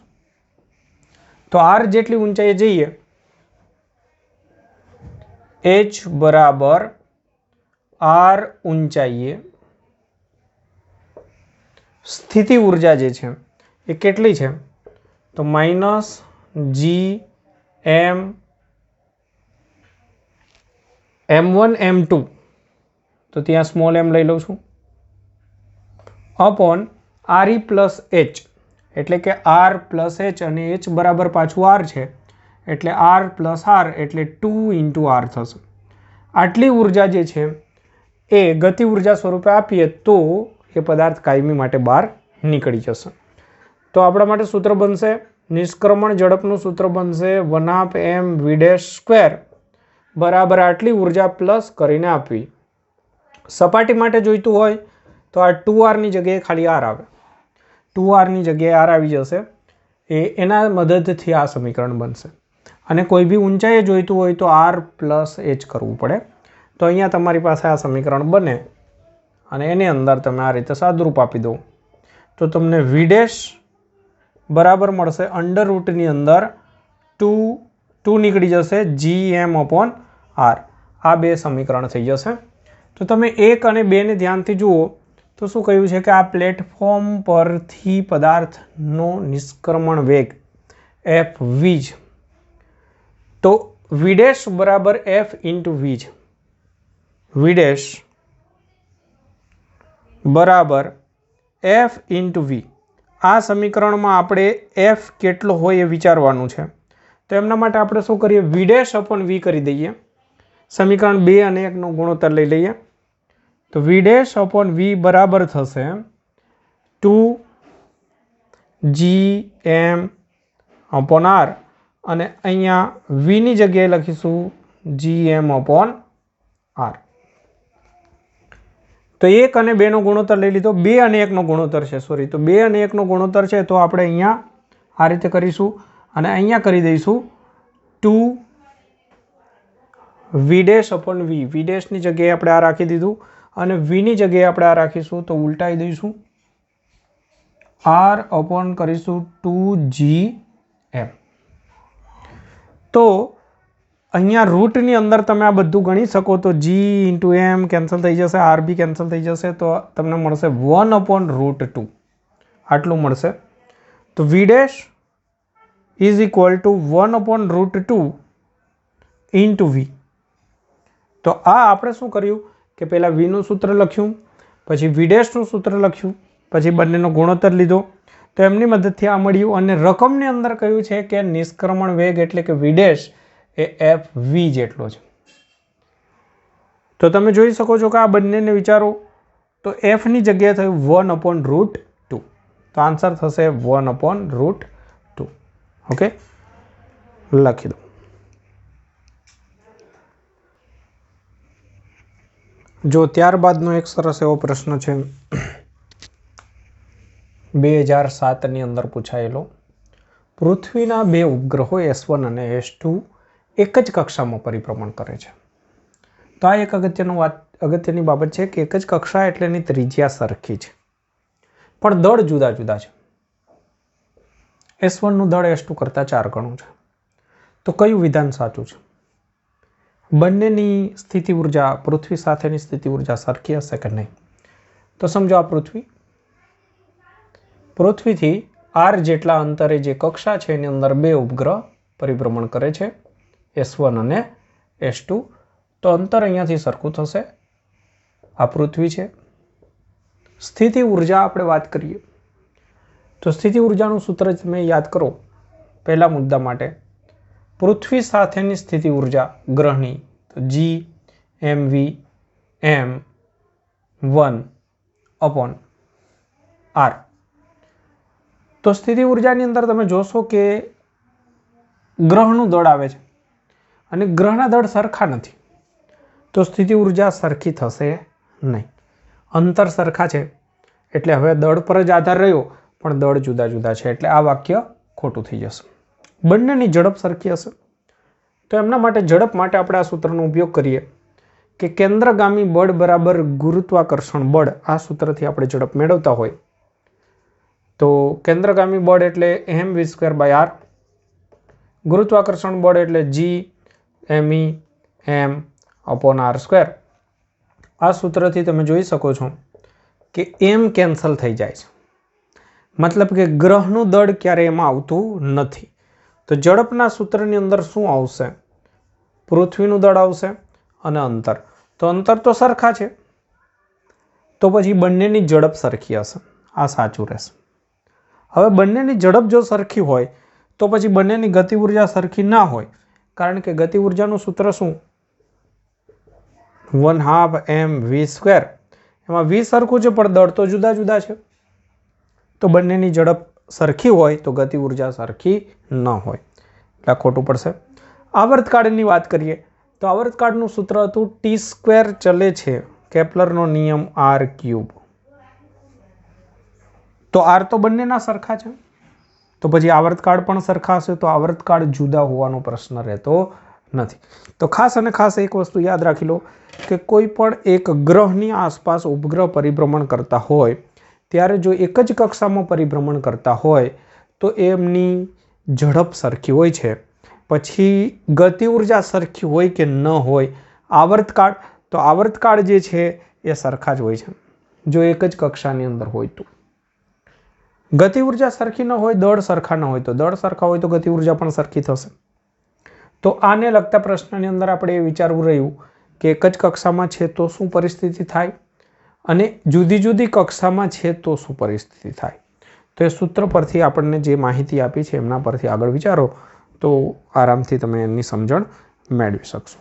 તો r જેટલી ઊંચાઈએ જઈએ, h બરાબર r ઊંચાઈએ સ્થિતિ ઊર્જા જે છે એ કેટલી છે? તો -gm m1 m2, તો ત્યાં સ્મોલ m લઈ લઉં છું, अपॉन re प्लस h, એટલે કે r પ્લસ h અને h બરાબર પાછું r છે એટલે r પ્લસ r એટલે 2 × r થશે। આટલી ઉર્જા જે છે એ ગતિ ઉર્જા સ્વરૂપે આપીએ તો એ પદાર્થ કાયમી માટે બહાર નીકળી જશે। તો આપણા માટે સૂત્ર બનશે, નિષ્ક્રમણ ઝડપનું સૂત્ર બનશે 1/2 mv² બરાબર આટલી ઉર્જા પ્લસ કરીને આપવી। સપાટી માટે જોઈતું હોય તો આ 2r ની જગ્યાએ ખાલી r આવે, 2r ની જગ્યાએ r આવી જશે, એના મદદથી આ સમીકરણ બનશે। અને કોઈ બી ઊંચાઈએ જોઈતું હોય તો r પ્લસ h કરવું પડે। તો અહીંયા તમારી પાસે આ સમીકરણ બને અને એની અંદર તમે આ રીતે સાદુરૂપ આપી દો તો તમને v' બરાબર મળશે અંડરરૂટની અંદર 2 નીકળી જશે gm/r। આ બે સમીકરણ થઈ જશે। તો તમે 1 અને 2 ને ધ્યાનથી જુઓ તો શું કહ્યું છે કે આ પ્લેટફોર્મ પરથી પદાર્થનો નિષ્ક્રમણ વેગ fv છે। તો v' બરાબર f × v છે। વી ડેશ બરાબર એફ ઇન્ટુ વી. આ સમીકરણમાં આપણે એફ કેટલો હોય એ વિચારવાનું છે. તો એમના માટે આપણે શું કરીએ, વી ડેશ અપોન વી કરી દઈએ. સમીકરણ 2 અને 1 નો ગુણોત્તર લઈ લઈએ. તો વી ડેશ અપોન વી બરાબર થશે 2gm અપોન આર, અને અહીંયા વીની જગ્યાએ લખીશું gm અપોન આર. તો 1 અને 2 નો ગુણોત્તર લઈ લીધો. 2 અને 1 નો ગુણોત્તર છે, સોરી. તો 2 અને 1 નો ગુણોત્તર છે, તો આપણે અહીંયા આ રીતે કરીશું અને અહીંયા કરી દઈશું 2 વી ડેશ અપોન વી. વી ડેશની જગ્યાએ આપણે આ રાખી દીધું અને વીની જગ્યાએ આપણે આ રાખીશું, તો ઉલટાઈ દઈશું. આર અપોન કરીશું 2gm. તો અહીંયા રૂટની અંદર તમે આ બધું ગણી શકો. તો g ઇન્ટુ એમ કેન્સલ થઈ જશે, આર બી કેન્સલ થઈ જશે, તો તમને મળશે 1 અપોન √2. આટલું મળશે. તો V dash is equal to 1 upon √2 into V. તો આ આપણે શું કર્યું કે પહેલાં વીનું સૂત્ર લખ્યું, પછી વી ડેશનું સૂત્ર લખ્યું, પછી બંનેનો ગુણોત્તર લીધો. તો એમની મદદથી આ મળ્યું. અને રકમની અંદર કહ્યું છે કે નિષ્ક્રમણ વેગ એટલે કે વી ડેશ એ એફ વી જેટલો છે. તો તમે જોઈ શકો છો કે આ બંનેને વિચારો. તો એફની જગ્યાએ થયું 1 અપોન √2. તો આન્સર થશે 1 અપોન √2. ઓકે, લખી દો. જો ત્યારબાદનો એક સરસ એવો પ્રશ્ન છે 2007ની અંદર પૂછાયેલો. પૃથ્વીના 2 ઉપગ્રહો S1 અને S2 એક જ કક્ષામાં પરિભ્રમણ કરે છે. તો આ એક અગત્યની બાબત છે કે એક જ કક્ષા એટલે એની ત્રિજ્યા સરખી છે, પણ દળ જુદા જુદા છે. S1નું દળ S2 કરતાં 4 ગણું છે. તો કયું વિધાન સાચું છે? બંનેની સ્થિતિ ઉર્જા, પૃથ્વી સાથેની સ્થિતિ ઉર્જા સરખી હશે કે નહીં? તો સમજો આ પૃથ્વીથી આર જેટલા અંતરે જે કક્ષા છે એની અંદર 2 ઉપગ્રહ પરિભ્રમણ કરે છે, S1 અને S2. તો અંતર અહીંયાથી સરખું થશે. આ પૃથ્વી છે. સ્થિતિ ઉર્જા આપણે વાત કરીએ તો સ્થિતિ ઉર્જાનું સૂત્ર તમે યાદ કરો. પહેલા મુદ્દા માટે પૃથ્વી સાથેની સ્થિતિ ઉર્જા ગ્રહની, તો GmVm1 અપોન આર. તો સ્થિતિ ઉર્જાની અંદર તમે જોશો કે ગ્રહનું દળ આવે છે અને ગ્રહના દળ સરખા નથી, તો સ્થિતિ ઉર્જા સરખી થશે નહીં. અંતર સરખા છે એટલે હવે દળ પર જ આધાર રહ્યો, પણ દળ જુદા જુદા છે એટલે આ વાક્ય ખોટું થઈ જશે. બંનેની ઝડપ સરખી હશે. તો એમના માટે ઝડપ માટે આપણે આ સૂત્રનો ઉપયોગ કરીએ કે કેન્દ્રગામી બળ બરાબર ગુરુત્વાકર્ષણ બળ. આ સૂત્રથી આપણે ઝડપ મેળવતા હોય તો કેન્દ્રગામી બળ એટલે mv²/r, ગુરુત્વાકર્ષણ બળ એટલે Gmem/r². આ સૂત્રથી તમે જોઈ શકો છો કે m કેન્સલ થઈ જાય છે, મતલબ કે ગ્રહનું દળ ક્યારેય એમાં આવતું નથી. તો ઝડપના સૂત્રની અંદર શું આવશે? પૃથ્વીનું દળ આવશે અને અંતર. તો અંતર તો સરખા છે, તો પછી બંનેની ઝડપ સરખી હશે. આ સાચું રહેશે. હવે બંનેની ઝડપ જો સરખી હોય તો પછી બંનેની ગતિ ઉર્જા સરખી ના હોય, કારણ કે ગતિ ઉર્જાનું સૂત્ર શું? 1/2 mv². એમાં v સરખું છે પણ દળ તો જુદા જુદા છે. તો બંનેની ઝડપ સરખી હોય તો ગતિ ઉર્જા સરખી ન હોય, એટલે ખોટું પડશે. આવર્તકાળની વાત કરીએ તો આવર્તકાળનું સૂત્ર હતું t² ચલે છે કેપ્લરનો નિયમ r³. તો r તો બંનેના સરખા છે, તો પછી આવર્તકાળ પણ સરખા હશે, તો આવર્તકાળ જુદા હોવાનો પ્રશ્ન રહેતો નથી. તો ખાસ અને ખાસ એક વસ્તુ યાદ રાખી લો કે કોઈ પણ એક ગ્રહની આસપાસ ઉપગ્રહ પરિભ્રમણ કરતા હોય ત્યારે જો એક જ કક્ષામાં પરિભ્રમણ કરતા હોય તો એમની ઝડપ સરખી હોય છે. પછી ગતિ ઉર્જા સરખી હોય કે ન હોય, આવર્તકાળ, તો આવર્તકાળ જે છે એ સરખા જ હોય છે જો એક જ કક્ષાની અંદર હોય તો. ગતિ ઉર્જા સરખી ન હોય, દળ સરખા ન હોય, તો દળ સરખા હોય તો ગતિ ઉર્જા પણ સરખી થશે. તો આને લગતા પ્રશ્નની અંદર આપણે એ વિચારવું રહ્યું કે એક જ કક્ષામાં છે તો શું પરિસ્થિતિ થાય અને જુદી જુદી કક્ષામાં છે તો શું પરિસ્થિતિ થાય. તો એ સૂત્ર પરથી આપણને જે માહિતી આપી છે એમના પરથી આગળ વિચારો તો આરામથી તમે એની સમજણ મેળવી શકશો.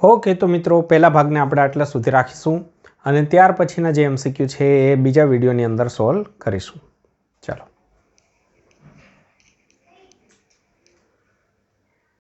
ઓકે, તો મિત્રો પહેલા ભાગને આપણે આટલા સુધી રાખીશું અને ત્યાર પછીના જે MCQ છે એ બીજા વિડીયોની અંદર સોલ્વ કરીશું.